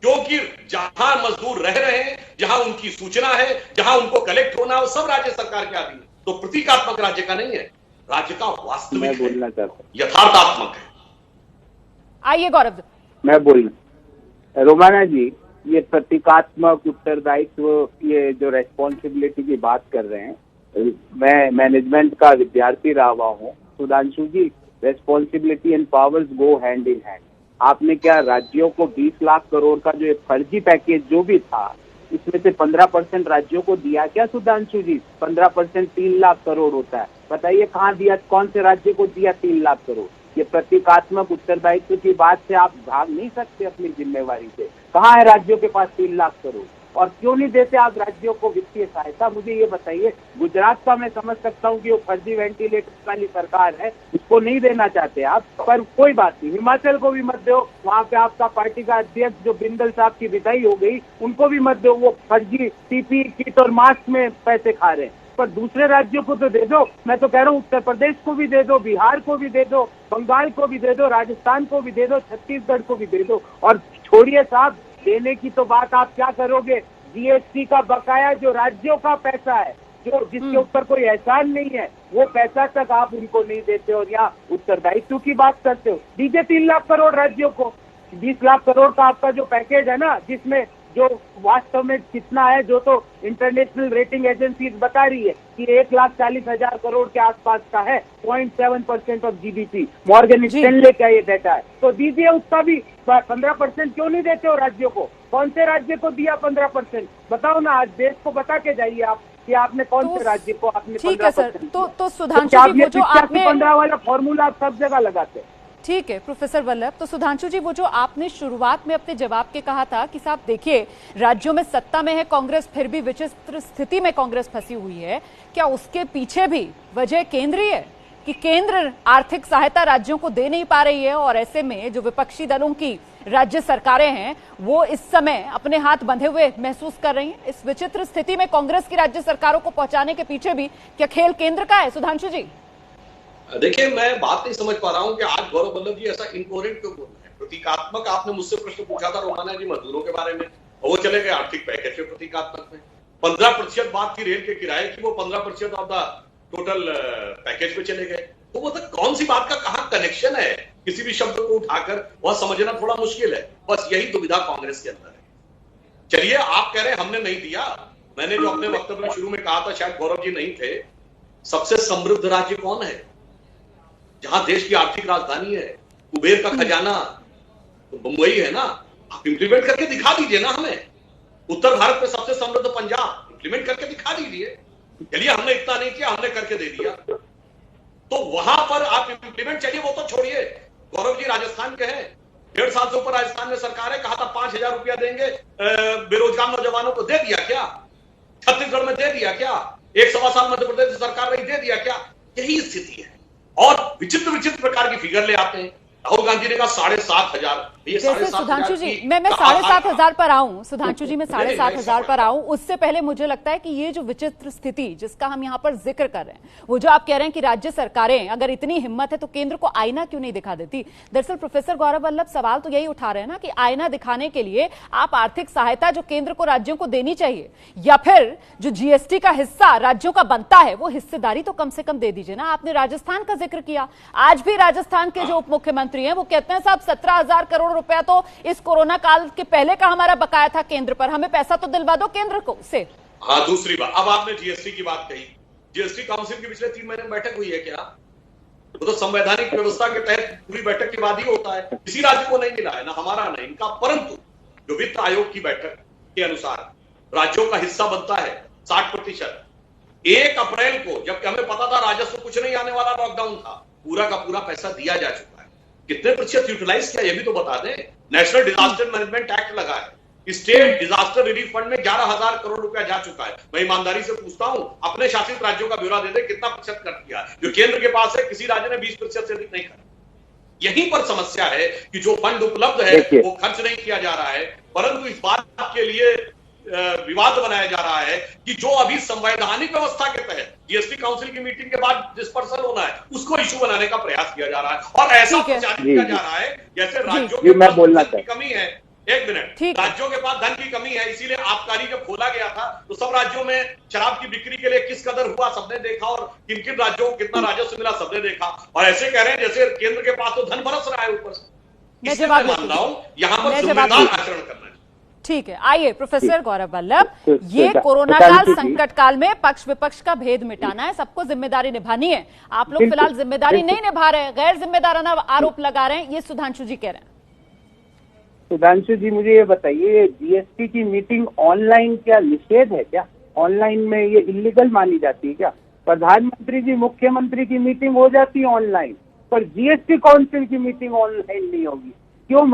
क्योंकि जहां मजदूर रह रहे हैं, जहां उनकी सूचना है, जहां उनको कलेक्ट होना है, वो सब राज्य सरकार के अधीन है। तो प्रतीकात्मक राज्य का नहीं है, राज्य का वास्तविक है, यथार्थात्मक है। आइए गौरव, मैं बोलना, रोमाना जी, ये प्रतीकात्मक उत्तरदायित्व, ये जो रेस्पॉन्सिबिलिटी की बात कर रहे हैं, मैं मैनेजमेंट का विद्यार्थी रहा हुआ हूँ। Sudhanshu ji, responsibility and powers go hand in hand. आपने क्या राज्यों को 20 लाख करोड़ का जो एक फर्जी पैकेज जो भी था, इसमें से 15% राज्यों को दिया क्या सुधांशु जी? 15% 3 लाख करोड़ होता है। बताइए कहाँ दिया, कौन से राज्य को दिया 3 लाख करोड़? ये प्रतीकात्मक उत्तरदायित्व की बात से आप भाग नहीं सकते अपनी जिम्मेवारी से। कहाँ है राज्यों के पास 3 लाख करोड़? और क्यों नहीं देते आप राज्यों को वित्तीय सहायता? मुझे ये बताइए। गुजरात का मैं समझ सकता हूँ कि वो फर्जी वेंटिलेटर वाली सरकार है, उसको नहीं देना चाहते आप, पर कोई बात नहीं, हिमाचल को भी मत दो। वहाँ पे आपका पार्टी का अध्यक्ष जो बिंदल साहब की विदाई हो गई, उनको भी मत दो, वो फर्जी पीपीई किट और मास्क में पैसे खा रहे हैं। पर दूसरे राज्यों को तो दे दो। मैं तो कह रहा हूँ उत्तर प्रदेश को भी दे दो, बिहार को भी दे दो, बंगाल को भी दे दो, राजस्थान को भी दे दो, छत्तीसगढ़ को भी दे दो। और छोड़िए साहब, देने की तो बात आप क्या करोगे? जीएसटी का बकाया जो राज्यों का पैसा है, जो जिसके ऊपर कोई एहसान नहीं है, वो पैसा तक आप उनको नहीं देते और या उत्तरदायित्व की बात करते हो। दीजिए 3 लाख करोड़ राज्यों को, 20 लाख करोड़ का आपका जो पैकेज है ना, जिसमें जो वास्तव में कितना है, जो तो इंटरनेशनल रेटिंग एजेंसीज बता रही है कि 1,40,000 करोड़ के आसपास का है, 0.7% ऑफ जीडीपी। मॉर्गन स्टैनले का ये डाटा है। तो दीजिए उसका भी 15% क्यों नहीं देते हो राज्यों को? कौन से राज्य को दिया 15%? बताओ ना, आज देश को बता के जाइए आप कि आपने कौन से राज्य को आपने 15%? ठीक है सर, तो सुधांशु जी, वो जो आपने 15 वाला फॉर्मूला आप सब जगह लगाते हैं। ठीक है प्रोफेसर वल्लभ, तो सुधांशु जी, वो जो आपने शुरुआत में अपने जवाब के कहा था कि साहब देखिए, राज्यों में सत्ता में है कांग्रेस, फिर भी विचित्र स्थिति में कांग्रेस फंसी हुई है, क्या उसके पीछे भी वजह केंद्रीय है कि केंद्र आर्थिक सहायता राज्यों को दे नहीं पा रही है, और ऐसे में जो विपक्षी दलों की राज्य सरकारें हैं वो इस समय अपने हाथ बंधे हुए महसूस कर रही हैं? इस विचित्र स्थिति में कांग्रेस की राज्य सरकारों को पहुंचाने के पीछे भी क्या खेल केंद्र का है? सुधांशु जी देखिए, मैं बात नहीं समझ पा रहा हूं कि आज गौरव वल्लभ जी ऐसा इनकोहेरेंट क्यों बोल रहे हैं। प्रतीकात्मक आपने मुझसे प्रश्न पूछा था रोमाना जी मजदूरों के बारे में, और वो चले गए आर्थिक पैकेज के प्रतीकात्मक में। 15% बात की रेल के किराए की, वो 15% ऑफ द टोटल पैकेज में चले गए। तो वो तो कौन सी बात का कहां कनेक्शन है, किसी भी शब्द को उठाकर वह समझना थोड़ा मुश्किल है। बस यही दुविधा कांग्रेस के अंदर है। चलिए, आप कह रहे हैं हमने नहीं दिया, मैंने जो अपने वक्तव्य में शुरू में कहा था, शायद गौरव जी नहीं थे, सबसे समृद्ध राज्य कौन है जहां देश की आर्थिक राजधानी है, कुबेर का खजाना तो मुंबई है ना। आप इंप्लीमेंट करके दिखा दीजिए ना हमें। उत्तर भारत में सबसे समृद्ध पंजाब, इंप्लीमेंट करके दिखा दीजिए। चलिए, हमने इतना नहीं किया, हमने करके दे दिया, तो वहां पर आप इंप्लीमेंट, चलिए वो तो छोड़िए। गौरव जी राजस्थान के हैं, 1.5 साल से ऊपर राजस्थान में सरकार है, कहा था 5,000 रुपया देंगे बेरोजगार नौजवानों को, दे दिया क्या? छत्तीसगढ़ में दे दिया क्या? 1.25 साल मध्य प्रदेश सरकार ने दे दिया क्या? यही स्थिति है। और विचित्र विचित्र प्रकार की फिगर ले आते हैं। राहुल गांधी ने कहा 7,500। जैसे सुधांशु जी, मैं 7,500 पर आऊं, सुधांशु जी मैं 7,500 पर आऊं, उससे पहले मुझे लगता है कि ये जो विचित्र स्थिति जिसका हम यहाँ पर जिक्र कर रहे हैं, वो जो आप कह रहे हैं कि राज्य सरकारें अगर इतनी हिम्मत है तो केंद्र को आईना क्यों नहीं दिखा देती? दरअसल प्रोफेसर गौरव वल्लभ सवाल तो यही उठा रहे हैं ना कि आईना दिखाने के लिए आप आर्थिक सहायता जो केंद्र को राज्यों को देनी चाहिए, या फिर जो जीएसटी का हिस्सा राज्यों का बनता है वो हिस्सेदारी तो कम से कम दे दीजिए ना। आपने राजस्थान का जिक्र किया, आज भी राजस्थान के जो उप मुख्यमंत्री हैं वो कहते हैं साहब 17,000 करोड़ रुपया तो इस कोरोना काल के पहले का हमारा बकाया था केंद्र पर, हमें पैसा तो दिलवा दो केंद्र को से। हाँ, दूसरी बात, अब आपने जीएसटी की बात कही। जीएसटी काउंसिल की पिछले 3 महीने में बैठक हुई है क्या? वो तो संवैधानिक व्यवस्था के तहत पूरी बैठक के बाद ही होता है। किसी राज्य को नहीं मिला है, ना हमारा ना इनका, परंतु जो वित्त आयोग की बैठक के अनुसार राज्यों का हिस्सा बनता है 60%। 1 अप्रैल को, जबकि हमें पता था राजस्व कुछ नहीं आने वाला, लॉकडाउन था, पूरा का पूरा पैसा दिया जा चुका है। कितने प्रतिशत यूटिलाइज किया ये भी तो बता दें। नेशनल डिजास्टर मैनेजमेंट एक्ट लगा है, स्टेट डिजास्टर रिलीफ फंड में 11,000 करोड़ रुपया जा चुका है। मैं ईमानदारी से पूछता हूं, अपने शासित राज्यों का ब्यौरा दे दे, कितना प्रतिशत खर्च किया? जो केंद्र के पास है, किसी राज्य ने 20% से अधिक नहीं खर्च। यहीं पर समस्या है कि जो फंड उपलब्ध है वो खर्च नहीं किया जा रहा है, परंतु इस बात के लिए विवाद बनाया जा रहा है कि जो अभी संवैधानिक व्यवस्था के तहत जीएसटी काउंसिल की मीटिंग के बाद डिस्पर्सल होना है, उसको इश्यू बनाने का प्रयास किया जा रहा है, और ऐसा प्रचारित किया जा रहा है जैसे राज्यों के पास धन की कमी है। 1 मिनट, राज्यों के पास धन की कमी है, इसीलिए आबकारी जब खोला गया था तो सब राज्यों में शराब की बिक्री के लिए किस कदर हुआ सबने देखा, और किन किन राज्यों को कितना राजस्व मिला सबने देखा, और ऐसे कह रहे हैं जैसे केंद्र के पास तो धन बरस रहा है ऊपर से। इससे मैं मान रहा हूं यहाँ पर जिम्मेदार आचरण करना। ठीक है, आइए प्रोफेसर गौरव वल्लभ, ये कोरोना काल संकट काल में पक्ष विपक्ष का भेद मिटाना है, सबको जिम्मेदारी निभानी है। आप लोग फिलहाल जिम्मेदारी नहीं निभा रहे हैं, गैर जिम्मेदाराना आरोप लगा रहे हैं, ये सुधांशु जी कह रहे हैं। सुधांशु जी मुझे ये बताइए, जीएसटी की मीटिंग ऑनलाइन क्या निषेध है क्या? ऑनलाइन में ये इलीगल मानी जाती है क्या? प्रधानमंत्री जी मुख्यमंत्री की मीटिंग हो जाती है ऑनलाइन, पर जीएसटी काउंसिल की मीटिंग ऑनलाइन नहीं होगी। क्यों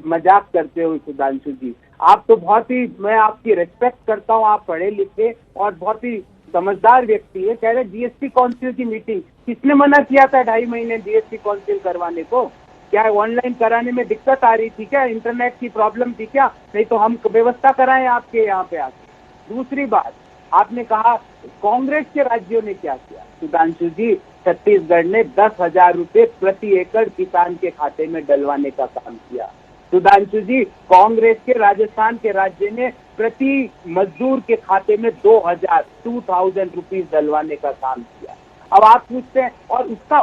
मजाक करते हो सुधांशु जी? आप तो बहुत ही, मैं आपकी रेस्पेक्ट करता हूँ, आप पढ़े लिखे और बहुत ही समझदार व्यक्ति है। कह रहे जीएसटी काउंसिल की मीटिंग, किसने मना किया था 2.5 महीने जीएसटी काउंसिल करवाने को? क्या ऑनलाइन कराने में दिक्कत आ रही थी क्या? इंटरनेट की प्रॉब्लम थी क्या? नहीं तो हम व्यवस्था कराएं आपके यहाँ पे आके। दूसरी बात, आपने कहा कांग्रेस के राज्यों ने क्या किया। सुधांशु जी, छत्तीसगढ़ ने 10,000 रुपए प्रति एकड़ किसान के खाते में डलवाने का काम किया। सुधांशु जी, कांग्रेस के राजस्थान के राज्य ने प्रति मजदूर के खाते में 2,000 रुपीज डलवाने का काम किया। अब आप पूछते हैं, और उसका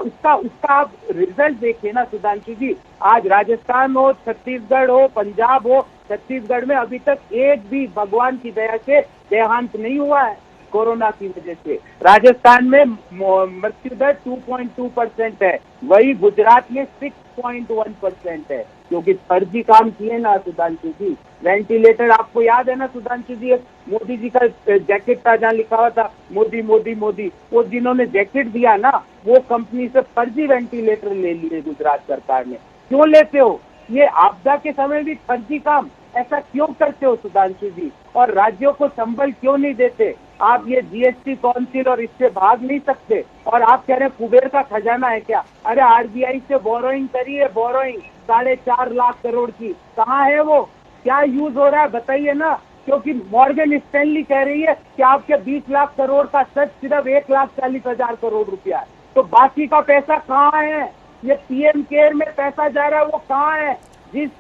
आप रिजल्ट देखिए ना सुधांशु जी। आज राजस्थान हो, छत्तीसगढ़ हो, पंजाब हो, छत्तीसगढ़ में अभी तक एक भी भगवान की दया से देहांत नहीं हुआ है कोरोना की वजह से। राजस्थान में मृत्यु दर 2.2% है, वही गुजरात में 6.1% है, क्योंकि फर्जी काम किए ना सुधांशु जी। वेंटिलेटर आपको याद है ना सुधांशु जी, मोदी जी का जैकेट था जहाँ लिखा हुआ था मोदी मोदी मोदी, वो जिन्होंने जैकेट दिया ना, वो कंपनी से फर्जी वेंटिलेटर ले लिए गुजरात सरकार ने। क्यों लेते हो? ये आपदा के समय भी फर्जी काम, ऐसा क्यों करते हो सुधांशु जी? और राज्यों को संबल क्यों नहीं देते? आप ये जीएसटी काउंसिल और इससे भाग नहीं सकते। और आप कह रहे हैं कुबेर का खजाना है क्या? अरे आरबीआई से बोरोइंग करी है, बोरोइंग 4.5 लाख करोड़ की, कहाँ है वो? क्या यूज हो रहा है बताइए ना। क्योंकि मॉर्गन स्टैनली कह रही है कि आपके 20 लाख करोड़ का सच सिर्फ 1,40,000 करोड़ रुपया है, तो बाकी का पैसा कहाँ है? ये पीएम केयर में पैसा जा रहा है, वो कहाँ है? जिस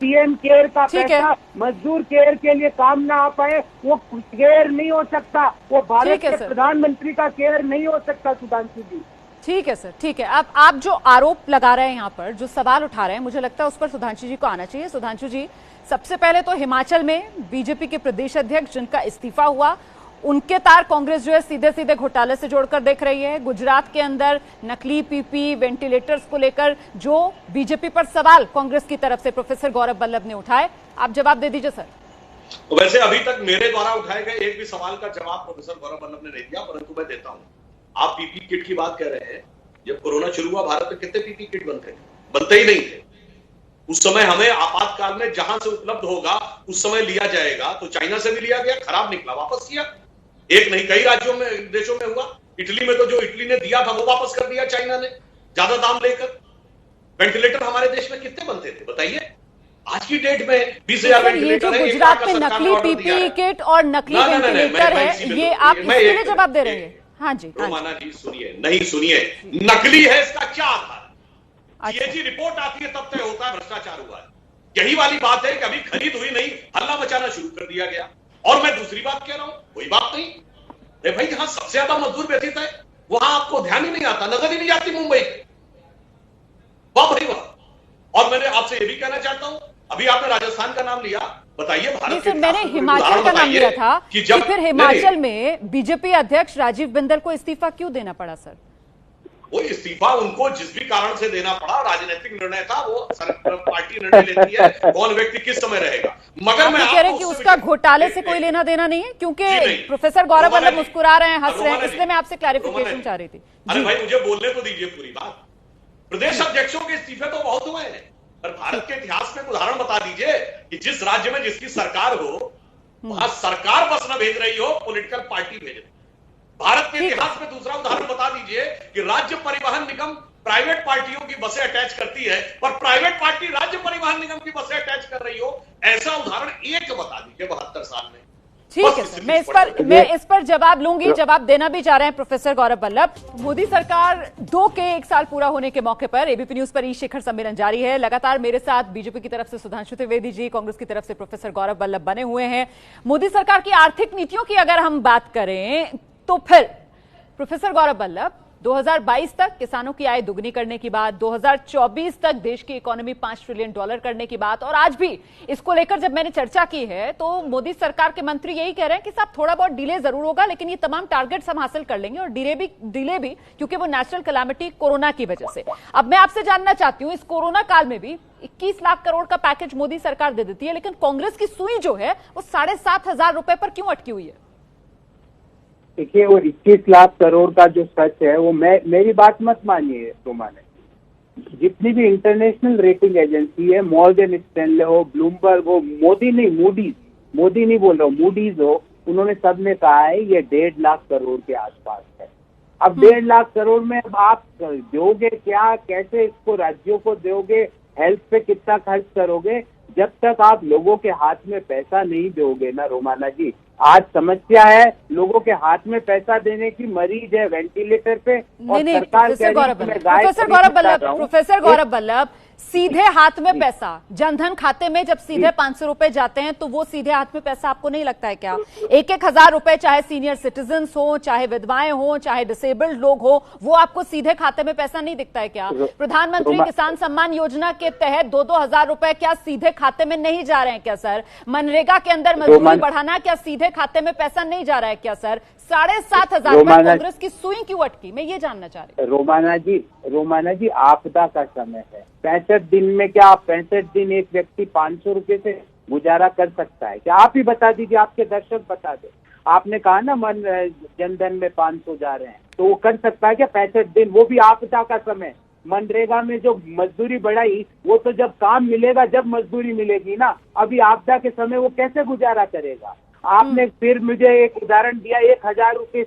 पीएम केयर का पैसा मजदूर केयर के लिए काम ना आ पाए, वो केयर नहीं हो सकता, वो भारत के प्रधानमंत्री का केयर नहीं हो सकता सुधांशु जी। ठीक है सर, ठीक है। अब आप जो आरोप लगा रहे हैं यहाँ पर, जो सवाल उठा रहे हैं, मुझे लगता है उस पर सुधांशु जी को आना चाहिए। सुधांशु जी, सबसे पहले तो हिमाचल में बीजेपी के प्रदेश अध्यक्ष जिनका इस्तीफा हुआ, उनके तार कांग्रेस जो है सीधे सीधे घोटाले से जोड़कर देख रही है। गुजरात के अंदर नकली पीपी वेंटिलेटर्स को लेकर जो बीजेपी पर सवाल कांग्रेस की तरफ से प्रोफेसर गौरव वल्लभ ने उठाए, आप जवाब दे दीजिए सर। तो वैसे अभी तक मेरे द्वारा उठाए गए एक भी सवाल का जवाब प्रोफेसर गौरव वल्लभ ने नहीं दिया, परंतु मैं देता हूं। आप पीपी किट की बात कर रहे हैं। जब कोरोना शुरू हुआ भारत में कितने पीपी किट बनते ही नहीं थे। उस समय हमें आपातकाल में जहां से उपलब्ध होगा उस समय लिया जाएगा, तो चाइना से भी लिया गया, खराब निकला, वापस किया। एक नहीं कई राज्यों में, देशों में हुआ। इटली में तो जो इटली ने दिया था वो वापस कर दिया चाइना ने, ज्यादा दाम लेकर। वेंटिलेटर हमारे देश में कितने बनते थे बताइए? आज की डेट में 20,000 वेंटिलेटर है। गुजरात में नकली पीपी किट और नकली वेंटिलेटर है, ये आप इसके लिए जवाब दे रहे हैं? हाँ जी, रोमाना जी सुनिए, नहीं सुनिए, नकली है इसका क्या आधार? सीएजी रिपोर्ट आती है तब तय होता है भ्रष्टाचार हुआ है। यही वाली बात है कि अभी खरीद हुई नहीं, हल्ला मचाना शुरू कर दिया गया। और मैं दूसरी बात कह रहा हूं, कोई बात नहीं। अरे भाई, जहां सबसे ज्यादा मजदूर व्यतीत है वहां आपको ध्यान ही नहीं आता, नजर ही नहीं आती मुंबई। वाह भाई वाह। और मैंने आपसे यह भी कहना चाहता हूं, अभी आपने राजस्थान का नाम लिया, बताइए भारत के मैंने हिमाचल का नाम लिया था कि फिर हिमाचल में बीजेपी अध्यक्ष राजीव बिंदल को इस्तीफा क्यों देना पड़ा सर? वो इस्तीफा उनको जिस भी कारण से देना पड़ा, राजनीतिक निर्णय था, वो पार्टी निर्णय लेती है कौन व्यक्ति किस समय रहेगा। मगर मैं कह रहे हैं कि उसका घोटाले से कोई लेना देना नहीं है, क्योंकि प्रोफेसर गौरव वल्लभ मुस्कुरा रहे हैं, हंस रहे हैं, इसलिए मैं आपसे क्लैरिफिकेशन चाह रही थी। अरे भाई, मुझे बोलने तो दीजिए पूरी बात। प्रदेश अध्यक्षों के इस्तीफे तो बहुत हुए हैं, पर भारत के इतिहास में उदाहरण बता दीजिए कि जिस राज्य में जिसकी सरकार हो वहां सरकार बस न भेज रही हो, पॉलिटिकल पार्टी भेज रही। भारत के इतिहास में दूसरा उदाहरण बता दीजिए कि राज्य परिवहन निगम प्राइवेट पार्टियों की बसें अटैच करती है, पर प्राइवेट पार्टी राज्य परिवहन निगम की बसें अटैच कर रही हो। ऐसा उदाहरण एक बता दीजिए 72 साल में। ठीक है सर, मैं इस पर जवाब लूंगी, जवाब देना भी चाह रहे हैं प्रोफेसर गौरव वल्लभ। मोदी सरकार 2 के 1 साल पूरा होने के मौके पर एबीपी न्यूज पर ई शिखर सम्मेलन जारी है। लगातार मेरे साथ बीजेपी की तरफ से सुधांशु त्रिवेदी जी, कांग्रेस की तरफ से प्रोफेसर गौरव वल्लभ बने हुए हैं। मोदी सरकार की आर्थिक नीतियों की अगर हम बात करें तो फिर प्रोफेसर गौरव वल्लभ 2022 तक किसानों की आय दुगनी करने की बात, 2024 तक देश की इकोनॉमी $5 ट्रिलियन करने की बात, और आज भी इसको लेकर जब मैंने चर्चा की है तो मोदी सरकार के मंत्री यही कह रहे हैं कि साहब थोड़ा बहुत डिले जरूर होगा, लेकिन ये तमाम टारगेट्स हम हासिल कर लेंगे, और डिले भी क्योंकि वो नेचुरल कैलामिटी कोरोना की वजह से। अब मैं आपसे जानना चाहती हूँ, इस कोरोना काल में भी 21 लाख करोड़ का पैकेज मोदी सरकार दे देती है, लेकिन कांग्रेस की सुई जो है वो 7,500 रुपए पर क्यों अटकी हुई है? देखिए, वो 21 लाख करोड़ का जो सच है, वो मेरी बात मत मानिए रोमाना। जितनी भी इंटरनेशनल रेटिंग एजेंसी है, मॉर्गन स्टैनले हो, ब्लूमबर्ग हो, मोदी नहीं बोल रहा हूँ, मूडीज हो, उन्होंने सबने कहा है ये 1.5 लाख करोड़ के आसपास है। अब 1.5 लाख करोड़ में अब आप दोगे क्या, कैसे इसको राज्यों को दोगे, हेल्थ पे कितना खर्च करोगे? जब तक आप लोगों के हाथ में पैसा नहीं दोगे ना रोमाना जी, आज समस्या है लोगों के हाथ में पैसा देने की, मरीज है वेंटिलेटर पे और नहीं, सरकार प्रोफेसर गौरव वल्लभ, सीधे हाथ में पैसा जनधन खाते में जब सीधे 500 रुपए जाते हैं तो वो सीधे हाथ में पैसा आपको नहीं लगता है क्या? 1,000 रुपए चाहे सीनियर सिटीजन हो, चाहे विधवाएं हो, चाहे डिसेबल्ड लोग हो, वो आपको सीधे खाते में पैसा नहीं दिखता है क्या? प्रधानमंत्री किसान सम्मान योजना के तहत 2-2 हजार रुपए क्या सीधे खाते में नहीं जा रहे हैं क्या सर? मनरेगा के अंदर मजदूरी बढ़ाना क्या सीधे खाते में पैसा नहीं जा रहा है क्या सर? 7,500 कांग्रेस की सुई क्यों अटकी, मैं ये जानना चाह रही हूँ। रोमाना जी आपदा का समय है, 65 दिन में क्या 65 दिन एक व्यक्ति 500 रुपए से गुजारा कर सकता है क्या? आप ही बता दीजिए, आपके दर्शक बता दे। आपने कहा ना जनधन में 500 जा रहे हैं, तो वो कर सकता है क्या 65 दिन? वो भी आपदा का समय। मनरेगा में जो मजदूरी बढ़ाई वो तो जब काम मिलेगा जब मजदूरी मिलेगी ना, अभी आपदा के समय वो कैसे गुजारा करेगा? आपने फिर मुझे एक उदाहरण दिया, 1,000 रुपए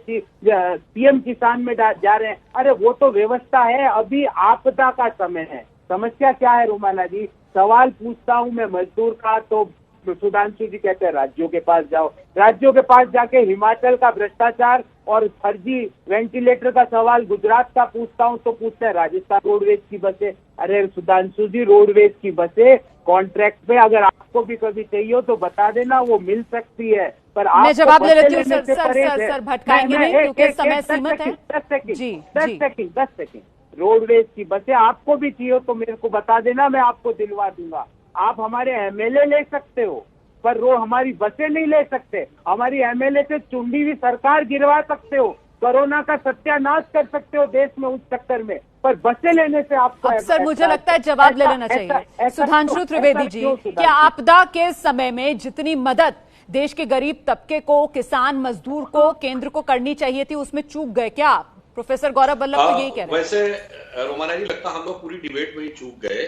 पीएम किसान में जा रहे हैं। अरे वो तो व्यवस्था है, अभी आपदा का समय है। समस्या क्या है रोमाना जी? सवाल पूछता हूं मैं मजदूर का तो सुधांशु जी कहते हैं राज्यों के पास जाओ, राज्यों के पास जाके हिमाचल का भ्रष्टाचार और फर्जी वेंटिलेटर का सवाल गुजरात का पूछता हूं तो पूछते हैं राजस्थान रोडवेज की बसें। अरे सुधांशु जी, रोडवेज की बसें कॉन्ट्रैक्ट पे अगर आपको भी कभी चाहिए हो तो बता देना, वो मिल सकती है। पर मैं जवाब ले लेती हूँ सर, भटकाएंगे नहीं क्योंकि समय सीमित है। 10 सेकंड। रोडवेज की बसें आपको भी चाहिए तो मेरे को बता देना, मैं आपको दिलवा दूंगा। आप हमारे एमएलए ले सकते हो पर हमारी बसें नहीं ले सकते। हमारी एमएलए से चुंडी हुई सरकार गिरवा सकते हो, कोरोना का सत्यानाश कर सकते हो देश में उस चक्कर में, पर बसें लेने से आपको सर मुझे लगता है जवाब ले लेना चाहिए। सुधांशु त्रिवेदी जी, क्या आपदा के समय में जितनी मदद देश के गरीब तबके को, किसान मजदूर को केंद्र को करनी चाहिए थी उसमें चूक गए क्या? प्रोफेसर गौरव वल्लभ तो यही कह रहे हैं। वैसे रोमाना जी लगता हम लोग पूरी डिबेट में ही चूक गए।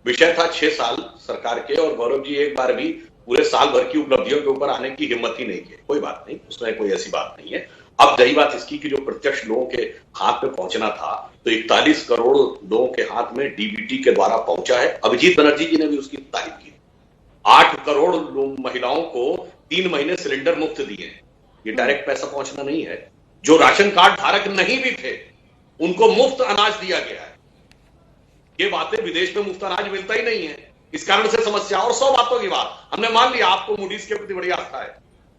विषय था 6 साल सरकार के और गौरव जी एक बार भी पूरे साल भर की उपलब्धियों के ऊपर आने की हिम्मत ही नहीं की। कोई बात नहीं, उसमें कोई ऐसी बात नहीं है। अब रही बात इसकी कि जो प्रत्यक्ष लोगों के हाथ में पहुंचना था तो 41 करोड़ लोगों के हाथ में डीबीटी के द्वारा पहुंचा है। अभिजीत बनर्जी जी ने भी उसकी तारीफ की। 8 करोड़ महिलाओं को 3 महीने सिलेंडर मुफ्त दिए। ये डायरेक्ट पैसा पहुंचना नहीं है। जो राशन कार्ड धारक नहीं भी थे उनको मुफ्त अनाज दिया गया है। ये बातें विदेश में मुफ्त अनाज मिलता ही नहीं है, इस कारण से समस्या। और 100 बातों की बात हमने मान लिया, आपको मूडीज के प्रति बड़ी आस्था है,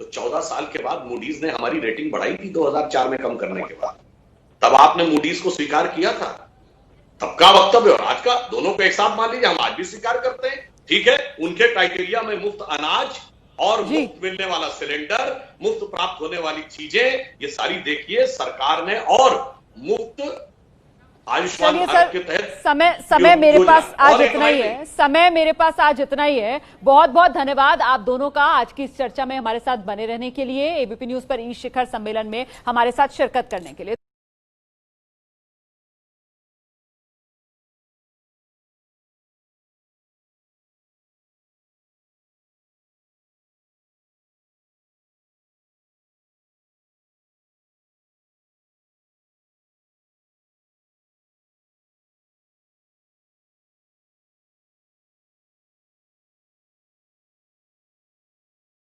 तो 14 साल के बाद मूडीज ने हमारी रेटिंग बढ़ाई थी 2004 में कम करने के बाद। तब आपने मूडीज को स्वीकार किया था, तब का वक्तव्य और आज का दोनों को एक साथ मान लीजिए। हम आज भी स्वीकार करते हैं, ठीक है। उनके क्राइटेरिया में मुफ्त अनाज और मुफ्त मिलने वाला सिलेंडर, मुफ्त प्राप्त होने वाली चीजें, ये सारी देखिए सरकार ने, और मुफ्त आयुष्मान भारत के तहत समय मेरे पास आज इतना ही है। समय मेरे पास आज इतना ही है। बहुत बहुत धन्यवाद आप दोनों का आज की इस चर्चा में हमारे साथ बने रहने के लिए, एबीपी न्यूज पर ई शिखर सम्मेलन में हमारे साथ शिरकत करने के लिए।